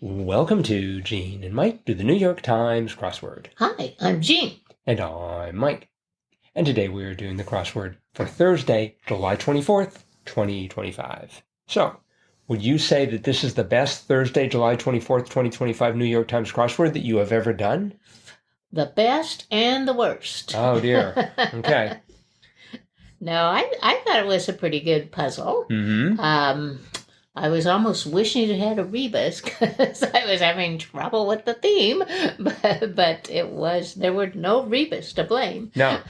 Welcome to Gene and Mike do the New York Times crossword. Hi, I'm Jean. And I'm Mike. And today we are doing the crossword for Thursday, July 24th, 2025. So, would you say that this is the best Thursday, July 24th, 2025 New York Times crossword that you have ever done? The best and the worst. Oh, dear. Okay. No, I thought it was a pretty good puzzle. Mm-hmm. I was almost wishing it had a rebus because I was having trouble with the theme, but there were no rebus to blame. No,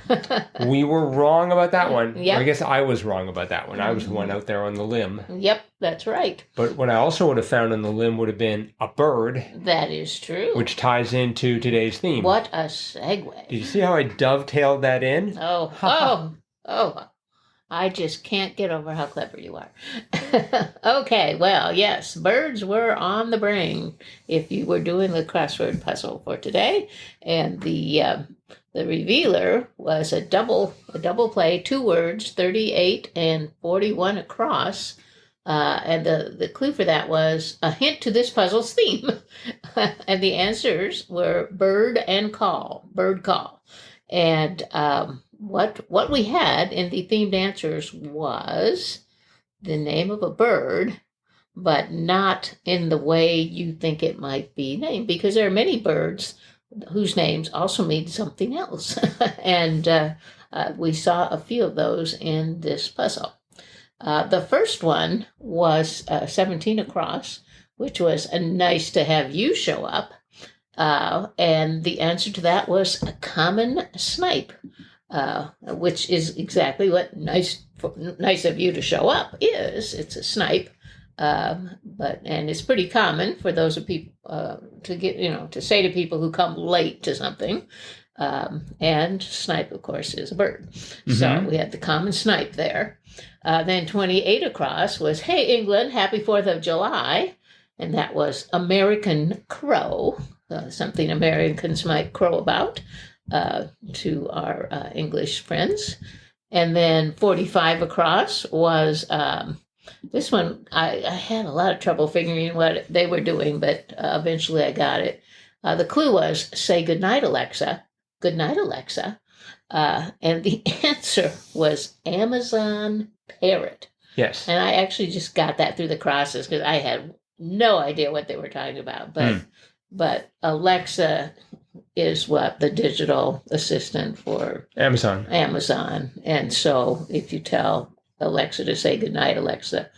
we were wrong about that one. Yep. Or I guess I was wrong about that one. I was the one out there on the limb. Yep, that's right. But what I also would have found on the limb would have been a bird. That is true. Which ties into today's theme. What a segue. Did you see how I dovetailed that in? Oh. I just can't get over how clever you are. Okay, well, yes, birds were on the brain if you were doing the crossword puzzle for today. And the revealer was a double play, 2 words, 38 and 41 across. And the clue for that was a hint to this puzzle's theme. And the answers were bird and call, bird call. And what we had in the themed answers was the name of a bird, but not in the way you think it might be named, because there are many birds whose names also mean something else. And we saw a few of those in this puzzle. The first one was 17 across, which was nice to have you show up. And the answer to that was a common snipe, which is exactly what nice of you to show up is. It's a snipe, and it's pretty common for those of people to say to people who come late to something. And snipe, of course, is a bird. Mm-hmm. So we had the common snipe there. Then 28 across was, hey, England, happy 4th of July. And that was American crow. Something Americans might crow about to our English friends. And then 45 across was this one. I had a lot of trouble figuring what they were doing, but eventually I got it. The clue was, say goodnight, Alexa. Good night, Alexa. And the answer was Amazon parrot. Yes. And I actually just got that through the crosses because I had no idea what they were talking about. But Alexa is what the digital assistant for Amazon. And so if you tell Alexa to say goodnight, Alexa,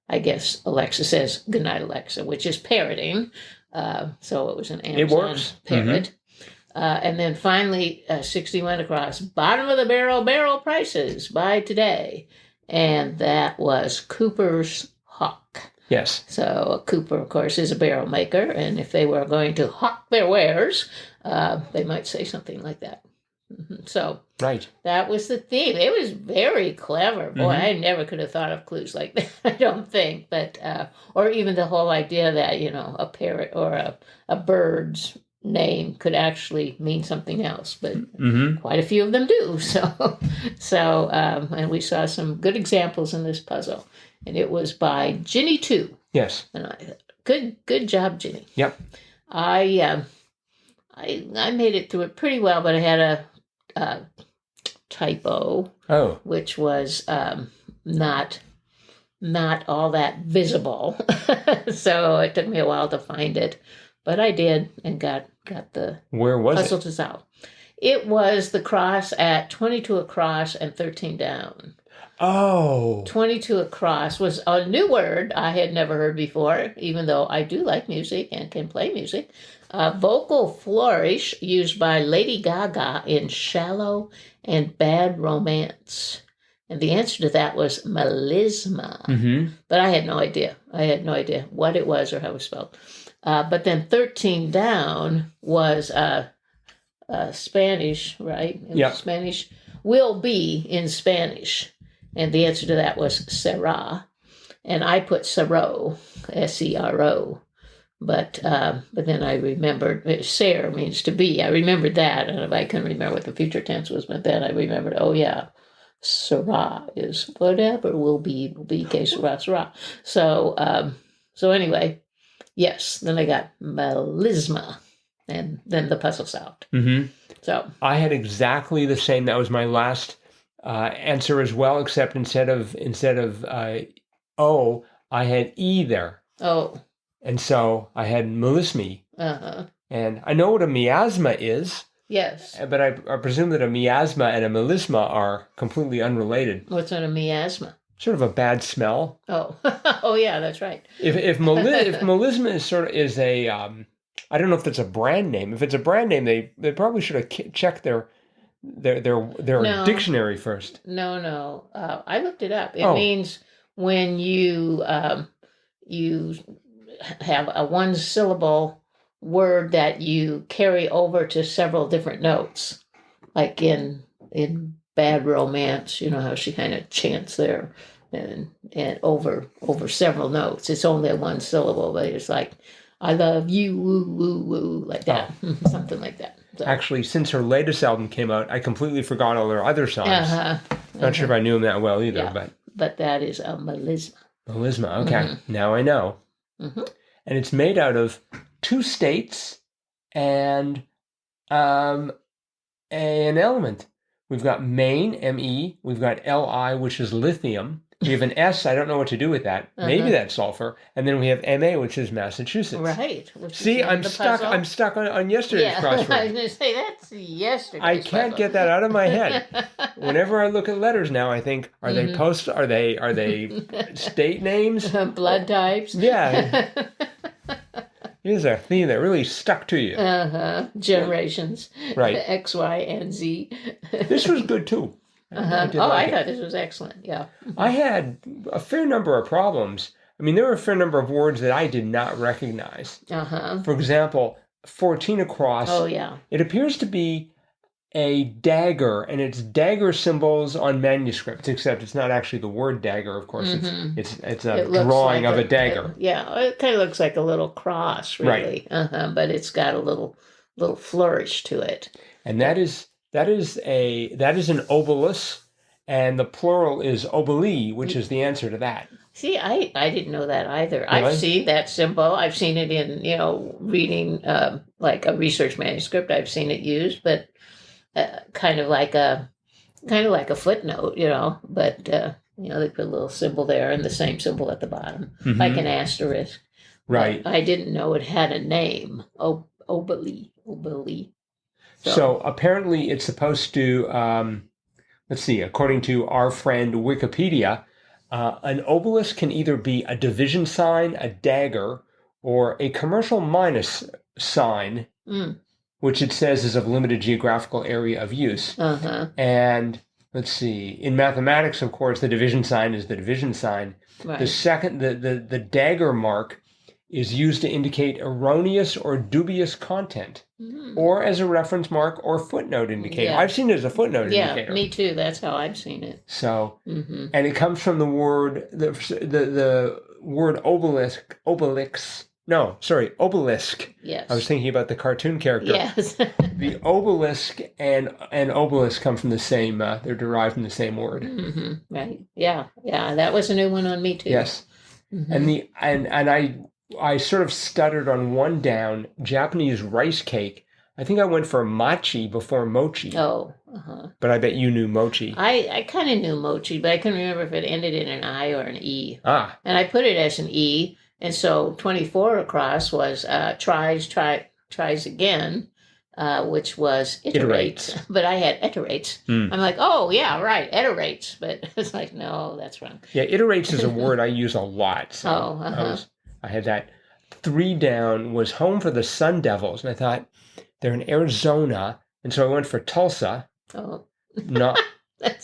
I guess Alexa says goodnight, Alexa, which is parroting. So it was an Amazon parrot. Mm-hmm. And then finally, 61 across, bottom of the barrel prices by today. And that was Cooper's Hawk. Yes. So Cooper, of course, is a barrel maker, and if they were going to hawk their wares, they might say something like that. Mm-hmm. So right. That was the theme. It was very clever. Boy, mm-hmm. I never could have thought of clues like that, I don't think. But or even the whole idea that, a parrot or a bird's name could actually mean something else, but mm-hmm. quite a few of them do. So and we saw some good examples in this puzzle. And it was by Ginny 2. Yes. And good job, Ginny. Yep. I made it through it pretty well, but I had a typo. Oh. Which was not all that visible. So it took me a while to find it, but I did and got the puzzle to solve. It was the cross at 22 across and 13 down. Oh. 22 across was a new word I had never heard before, even though I do like music and can play music. Vocal flourish used by Lady Gaga in Shallow and Bad Romance. And the answer to that was melisma. Mm-hmm. But I had no idea. What it was or how it was spelled. But then 13 down was Spanish, right? Yeah. Spanish will be in Spanish. And the answer to that was será. And I put Sero, S-E-R-O. But then I remembered, ser means to be. I remembered that. And I couldn't remember what the future tense was, but then I remembered, oh yeah, será is whatever will be, que será. So anyway, Yes. Then I got melisma, and then the puzzle solved. Mm-hmm. So I had exactly the same. That was my last answer as well, except instead of O, I had E there. oh, And so I had melismi. uh-huh. And I know what a miasma is, Yes. but I presume that a miasma and a melisma are completely unrelated. What's on a miasma? Sort of a bad smell. Oh, oh yeah, that's right. If melisma is a I don't know if that's a brand name. If it's a brand name, they probably should have checked their No. dictionary first. No. I looked it up. It Oh. means when you have a one syllable word that you carry over to several different notes, like in Bad Romance. You know how she kind of chants there, and over several notes. It's only a one syllable, but it's like, I love you, woo, woo, woo, like that. Something like that. So. Actually, since her latest album came out, I completely forgot all her other songs. Not sure if I knew them that well either, Yeah. But that is a melisma. Melisma, okay. Mm-hmm. Now I know. Mm-hmm. And it's made out of 2 states and an element. We've got Maine, M-E. We've got Li, which is lithium. We have an S. I don't know what to do with that. Maybe that's sulfur. And then we have Ma, which is Massachusetts. Right. See, I'm stuck. I'm stuck on yesterday's crossword. I was going to say that's yesterday's. I can't get that out of my head. Whenever I look at letters now, I think, are they Are they state names? Blood types. Yeah. Here's a theme that really stuck to you. Generations. Right. X, Y, and Z. This was good too. I thought this was excellent. Yeah. I had a fair number of problems. I mean, there were a fair number of words that I did not recognize. For example, 14 across. Oh, yeah. It appears to be a dagger, and it's dagger symbols on manuscripts, except it's not actually the word dagger, of course. It's a drawing of a dagger. It kind of looks like a little cross, really. Right. But it's got a little flourish to it. And that is an obelus, and the plural is OBELI, which is the answer to that. See, I didn't know that either. Really? I've seen that symbol. I've seen it in reading like a research manuscript. I've seen it used, but kind of like a footnote, But they put a little symbol there and the same symbol at the bottom, like an asterisk. Right. But I didn't know it had a name. OBELI. So apparently it's supposed to, let's see, according to our friend Wikipedia, an obelisk can either be a division sign, a dagger, or a commercial minus sign, which it says is of limited geographical area of use. And let's see, in mathematics, of course, the division sign is the division sign. Right. The dagger mark is used to indicate erroneous or dubious content, or as a reference mark or footnote indicator. Yeah. I've seen it as a footnote indicator. Yeah, me too. That's how I've seen it. So, and it comes from the word, the word obelisk. Obelisk. Yes. I was thinking about the cartoon character. Yes. The obelisk and obelisk come from the same, they're derived from the same word. Right. Yeah. That was a new one on me too. Yes. And I sort of stuttered on one down, Japanese rice cake. I think I went for machi before mochi. Oh, But I bet you knew mochi. I kind of knew mochi, but I couldn't remember if it ended in an I or an E. And I put it as an E, and so 24 across was tries again, which was iterates. But I had iterates. I'm like, oh, yeah, right, iterates. But it's like, no, that's wrong. Yeah, iterates is a word I use a lot. So I had that. 3 down was home for the Sun Devils, and I thought they're in Arizona, and so I went for Tulsa. Oh, not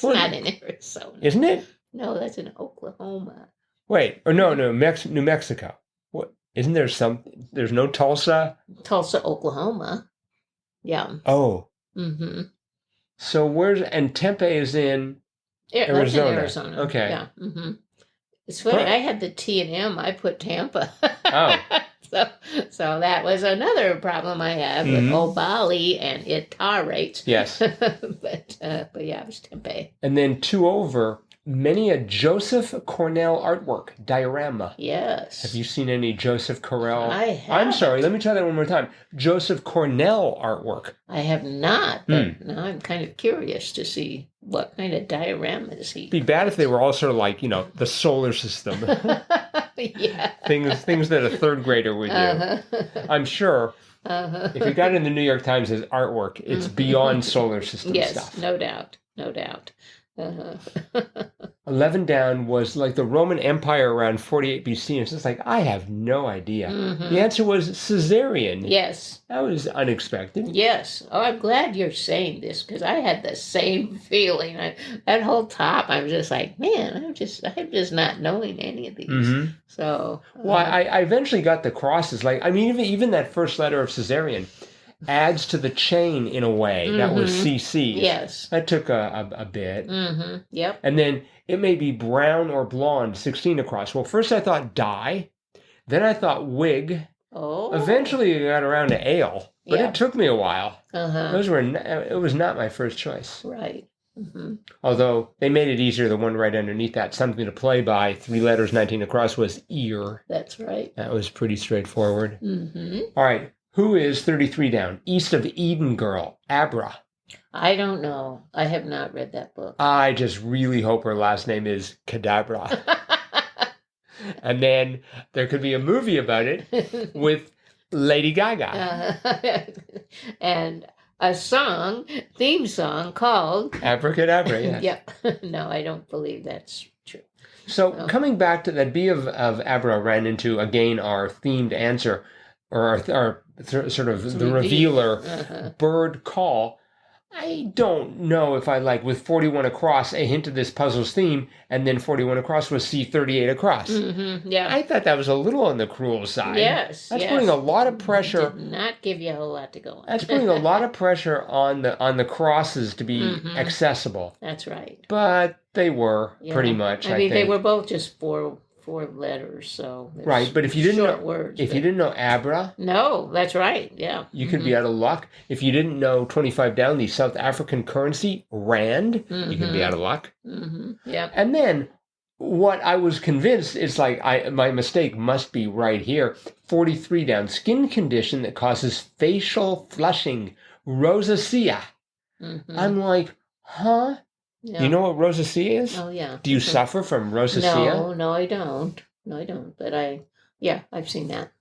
not in Arizona, isn't it? No, that's in Oklahoma. Wait, or no, New Mexico. What? Isn't there something? There's no Tulsa. Tulsa, Oklahoma. Yeah. Oh. So and Tempe is in Arizona. That's in Arizona. Okay. Yeah. It's funny. I had the T and M. I put Tampa. Oh. So that was another problem I have with OBELI and it tarates. Yes. but yeah, it was Tempe. And then 2 over, Many a Joseph Cornell artwork, diorama. Yes. Have you seen any Joseph Cornell? I have. I'm sorry, let me try that one more time. Joseph Cornell artwork. I have not, but now I'm kind of curious to see what kind of dioramas he... It'd be bad if they were all sort of like, the solar system. Yeah. Things that a third grader would do. I'm sure if you got it in the New York Times as artwork, it's beyond solar system Yes, stuff. no doubt. No doubt. 11 down was like the Roman Empire around 48 BC. And it's just like, I have no idea. The answer was Caesarean. Yes. That was unexpected. Yes. Oh, I'm glad you're saying this because I had the same feeling. That whole top, I was just like, man, I'm just not knowing any of these. So. Well, I eventually got the crosses. Like, I mean, even that first letter of Caesarean adds to the chain in a way. That was CC. Yes. That took a bit. Yep. And then it may be brown or blonde, 16 across. Well, first I thought dye. Then I thought wig. Oh. Eventually I got around to ale. But it took me a while. It was not my first choice. Right. Although they made it easier, the one right underneath that, something to play by, 3 letters, 19 across, was ear. That's right. That was pretty straightforward. All right. Who is 33 down? East of Eden Girl, Abra. I don't know. I have not read that book. I just really hope her last name is Cadabra. And then there could be a movie about it with Lady Gaga. And a theme song called... Abracadabra, yeah. Yep. No, I don't believe that's true. So coming back to that, B of Abra ran into, again, our themed answer, or our sort of the revealer, bird call. I don't know if I like, with 41 across, a hint of this puzzle's theme, and then 41 across was C38 across. Yeah. I thought that was a little on the cruel side. Yes. That's putting a lot of pressure. Did not give you a whole lot to go on. That's putting a lot of pressure on the crosses to be accessible. That's right. But they were pretty much. I mean, they were both just four letters, so right. But if you didn't know words, you didn't know Abra, no, that's right. Yeah, you could be out of luck. If you didn't know 25 down, the South African currency rand, you could be out of luck. Yeah. And then what I was convinced is like my mistake must be right here. 43 down, skin condition that causes facial flushing, rosacea. I'm like, huh? Yeah. Do you know what rosacea is? Oh, yeah. Do you suffer from rosacea? No, I don't. No, I don't. But I've seen that.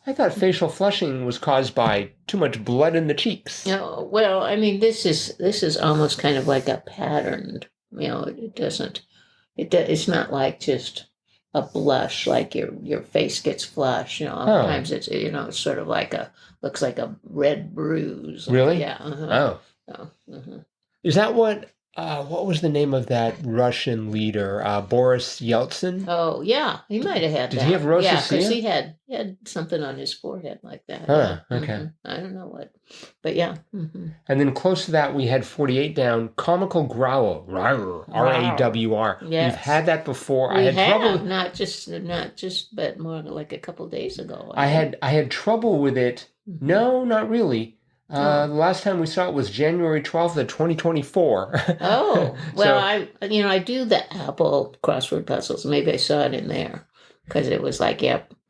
I thought facial flushing was caused by too much blood in the cheeks. No, well, I mean, this is almost kind of like a patterned. It's not like just a blush, like your face gets flushed. Sometimes it's it's sort of like looks like a red bruise. Really? Yeah. Is that what was the name of that Russian leader, Boris Yeltsin? Oh, yeah, he might have had that. Did he have rosacea? Yeah, because he had something on his forehead like that. Huh, yeah. okay. I don't know what, but yeah. And then close to that, we had 48 down, comical growl, R-A-W-R. Yes. We've had that before. We I had trouble. not just, but more like a couple days ago. I had trouble with it. No, not really. The last time we saw it was January 12th of 2024. Oh, well, I do the Apple crossword puzzles. Maybe I saw it in there because it was like,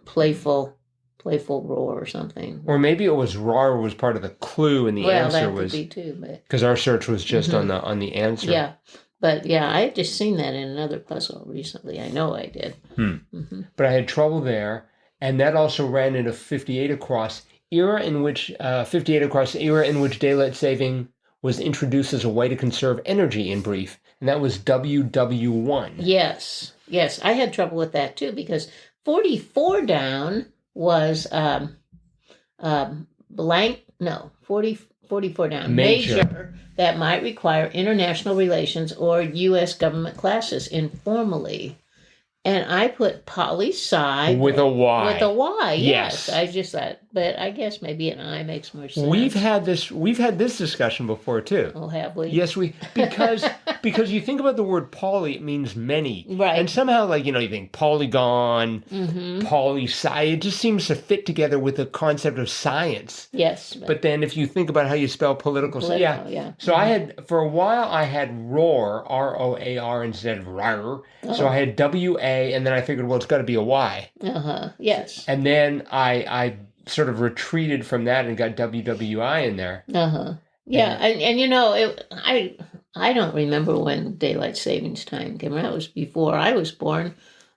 playful roar or something. Or maybe it was roar was part of the clue and the answer was... Well, that could be too, but... Because our search was just on the answer. Yeah, but yeah, I had just seen that in another puzzle recently. I know I did. But I had trouble there, and that also ran into 58 across... 58 across, era in which daylight saving was introduced as a way to conserve energy, in brief, and that was WW1. Yes, I had trouble with that too because 44 down was 44 down major that might require international relations or U.S. government classes informally. And I put poli-sci with a Y. With a Y, yes. I just thought but I guess maybe an I makes more sense. We've had this discussion before too. Oh, have we? Yes, because you think about the word poly, it means many. Right. And somehow, like, you think polygon, poli-sci, it just seems to fit together with the concept of science. Yes. But then if you think about how you spell political, yeah. So I had, for a while, I had roar, R-O-A-R instead of rar. So I had W-A, and then I figured, well, it's got to be a Y. Yes. And then I sort of retreated from that and got WWI in there. Yeah, and I don't remember when daylight savings time came around. It was before I was born.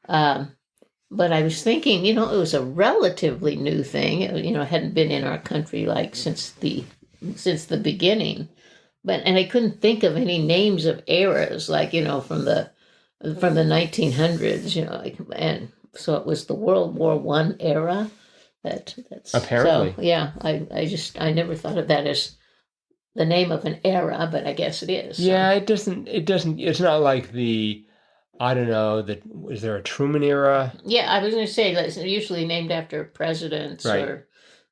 But I was thinking, it was a relatively new thing. It hadn't been in our country like since the beginning. And I couldn't think of any names of eras, like, from the 1900s, and so it was the World War I era. That's apparently. So, yeah, I never thought of that as the name of an era, but I guess it is. So. Yeah, it doesn't, it's not like I don't know, is there a Truman era? Yeah, I was going to say, it's usually named after presidents or...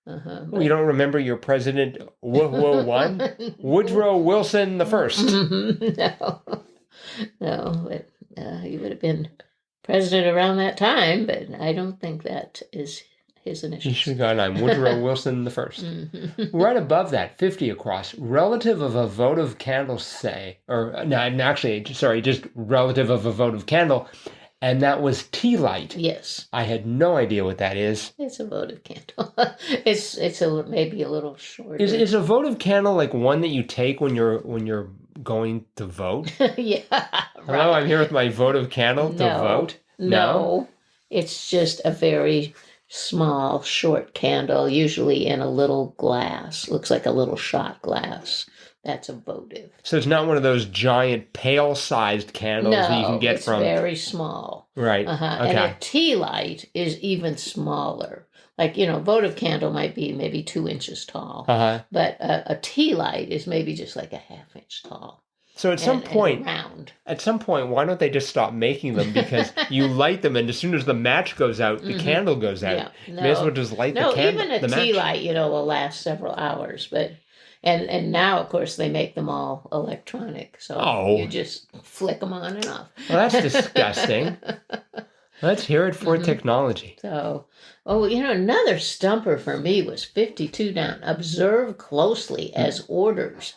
Well, you don't remember your president, one? Woodrow Wilson the First. No, but he would have been president around that time, but I don't think that is his initials. He should have gone, I'm Woodrow Wilson the First. Right above that, 50 across, relative of a votive candle just relative of a votive candle, and that was tea light. Yes. I had no idea what that is. It's a votive candle. It's maybe a little shorter. Is a votive candle like one that you take when you're going to vote? Yeah. Hello, I'm here with my votive candle to vote. No, it's just a very small, short candle, usually in a little glass. Looks like a little shot glass. That's a votive. So it's not one of those giant pail-sized candles that you can get from... No, it's very small. Right, okay. And a tea light is even smaller. Like, votive candle might be maybe 2 inches tall. But a tea light is maybe just like a half-inch tall. So at some point, why don't they just stop making them? Because you light them, and as soon as the match goes out, the candle goes out. Yeah, no, may as well just light the candle. No, even a tea light, will last several hours. But and now, of course, they make them all electronic. So you just flick them on and off. Well, that's disgusting. Let's hear it for technology. So, another stumper for me was 52 down. Observe closely as orders.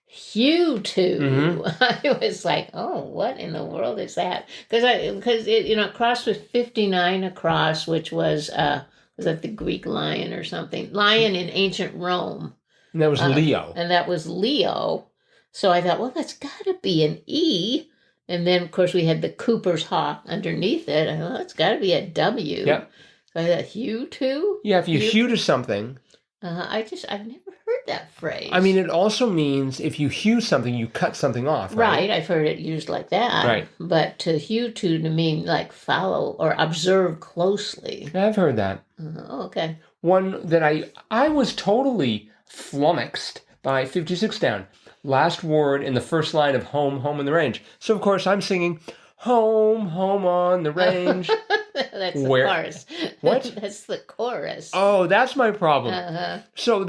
Hew to. I was like, oh, what in the world is that? Because it crossed with 59 across, which was that the Greek lion or something? Lion in ancient Rome. And that was Leo. And that was Leo. So I thought, well, that's got to be an E. And then, of course, we had the Cooper's hawk underneath it. I thought, it's got to be a W. Yep. So I thought, hew to? Yeah, if you hew to something. I've never heard that phrase. I mean, it also means if you hew something, you cut something off, right? Right, I've heard it used like that. Right. But to hew to mean like follow or observe closely. I've heard that. Okay. One that I was totally flummoxed by 56 down. Last word in the first line of home, home in the range. So, of course, I'm singing home, home on the range. That's the chorus. What? That's the chorus. Oh, that's my problem. So,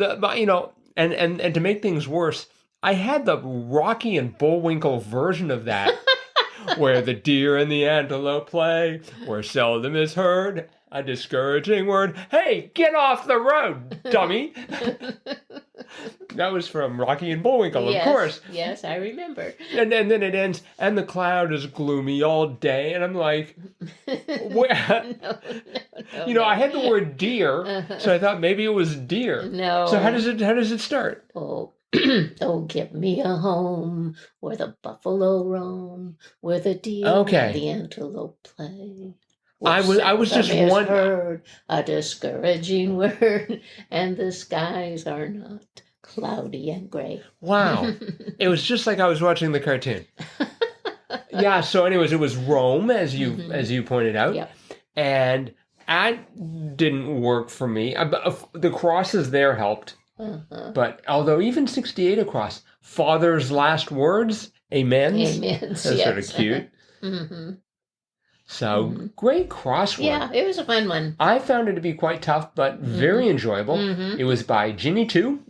and to make things worse, I had the Rocky and Bullwinkle version of that, where the deer and the antelope play, where seldom is heard a discouraging word. Hey, get off the road, dummy. That was from Rocky and Bullwinkle, of course. Yes, I remember. And then it ends, and the cloud is gloomy all day, and I'm like, where? No, I had the word deer, so I thought maybe it was deer. No. So how does it start? Oh, give me a home where the buffalo roam, where the deer and the antelope play. I was just wondering. Heard a discouraging word, and the skies are not cloudy and gray. Wow. It was just like I was watching the cartoon. Yeah, so anyways, it was Rome, as you pointed out. Yep. And that didn't work for me. The crosses there helped. But although even 68 across, father's last words, amens. Amens, That's sort of cute. So great crossword. Yeah, it was a fun one. I found it to be quite tough, but very enjoyable. It was by Ginny too.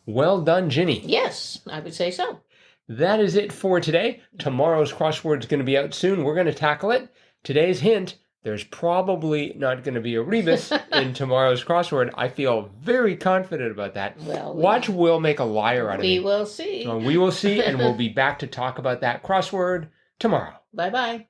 Well done, Ginny. Yes, I would say so. That is it for today. Tomorrow's crossword is going to be out soon. We're going to tackle it. Today's hint, there's probably not going to be a rebus in tomorrow's crossword. I feel very confident about that. Well, Watch Will make a liar out of me. We will see. We will see, and we'll be back to talk about that crossword tomorrow. Bye-bye.